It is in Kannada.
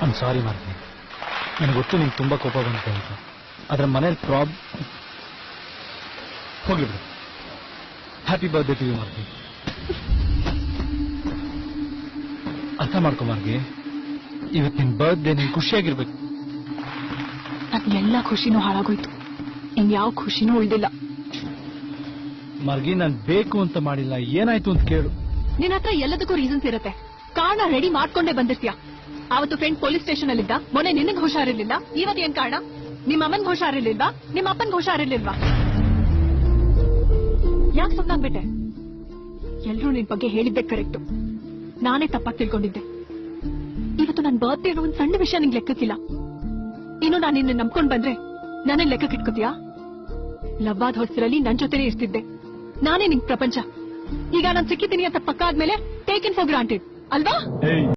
ಐಮ್ ಸಾರಿ ಮಾರ್ಗಿ, ನನಗೆ ಗೊತ್ತು ನಿಂಗೆ ತುಂಬಾ ಕೋಪ ಬಂದಿದೆ ಅಂತ. ಅದ್ರ ಮನೇಲಿ ಹೋಗ್ಲಿ ಬಿಡು. Happy birthday to you Margi. ಅರ್ಥ ಮಾಡ್ಕೊ ಮಾರ್ಗಿ, ಇವತ್ತು ನಿನ್ ಬರ್ತ್ಡೇ, ನೀನ್ ಖುಷಿಯಾಗಿರ್ಬೇಕು. ನನ್ ಎಲ್ಲ ಖುಷಿನೂ ಹಾಳಾಗೋಯ್ತು, ಇನ್ ಯಾವ ಖುಷಿನೂ ಉಳ್ದಿಲ್ಲ. ಮಾರ್ಗಿ, ನಾನ್ ಬೇಕು ಅಂತ ಮಾಡಿಲ್ಲ, ಏನಾಯ್ತು ಅಂತ ಕೇಳು. ನಿನ್ನ ಹತ್ರ ಎಲ್ಲದಕ್ಕೂ ರೀಸನ್ಸ್ ಇರುತ್ತೆ, ಕಾರಣ ರೆಡಿ ಮಾಡ್ಕೊಂಡೇ ಬಂದಿರ್ತೀಯ. ಅವತ್ತು ಫ್ರೆಂಡ್ ಪೊಲೀಸ್ ಸ್ಟೇಷನ್ ಅಲ್ಲಿದ್ದ, ಮೊನ್ನೆ ನಿನಗ್ ಹುಷಾರಿರ್ಲಿಲ್ಲ, ಇವತ್ತು ಏನ್ ಕಾರಣ? ನಿಮ್ಮ ಅಮ್ಮನ್ಗೆ ಹುಷಾರಿರ್ಲಿಲ್ವಾ, ನಿಮ್ಮ ಅಪ್ಪನ್ಗೆ ಹುಷಾರಿರ್ಲಿಲ್ವಾ? ಯಾಕೆ ಸುಮ್ಮನಾಗ್ಬಿಟ್ಟೆ? ಎಲ್ರೂ ನಿನ್ ಬಗ್ಗೆ ಹೇಳಿದ್ದೆ ಕರೆಕ್ಟು, ನಾನೇ ತಪ್ಪಾಗಿ ತಿಳ್ಕೊಂಡಿದ್ದೆ. ಇವತ್ತು ನನ್ ಬರ್ತ್ಡೇ ಅನ್ನೋ ಒಂದ್ ಸಣ್ಣ ವಿಷಯ ನಿಂಗೆ ಲೆಕ್ಕಕ್ಕಿಲ್ಲ. ಇನ್ನು ನಾನು ನಿನ್ನ ನಂಬ್ಕೊಂಡ್ ಬಂದ್ರೆ ನಾನೇ ಲೆಕ್ಕಕ್ಕೆ ಇಟ್ಕೋತೀಯಾ? ಲವ್ವಾದ ಹೊಸರಲ್ಲಿ ನನ್ ಜೊತೆನೇ ಇರ್ತಿದ್ದೆ, ನಾನೇ ನಿಂಗ್ ಪ್ರಪಂಚ. ಈಗ ನಾನ್ ಸಿಕ್ಕಿದ್ದೀನಿ ಅಂತ ಪಕ್ಕ ಆದ್ಮೇಲೆ ಟೇಕನ್ ಫಾರ್ ಗ್ರಾಂಟೆಡ್ ಅಲ್ವಾ?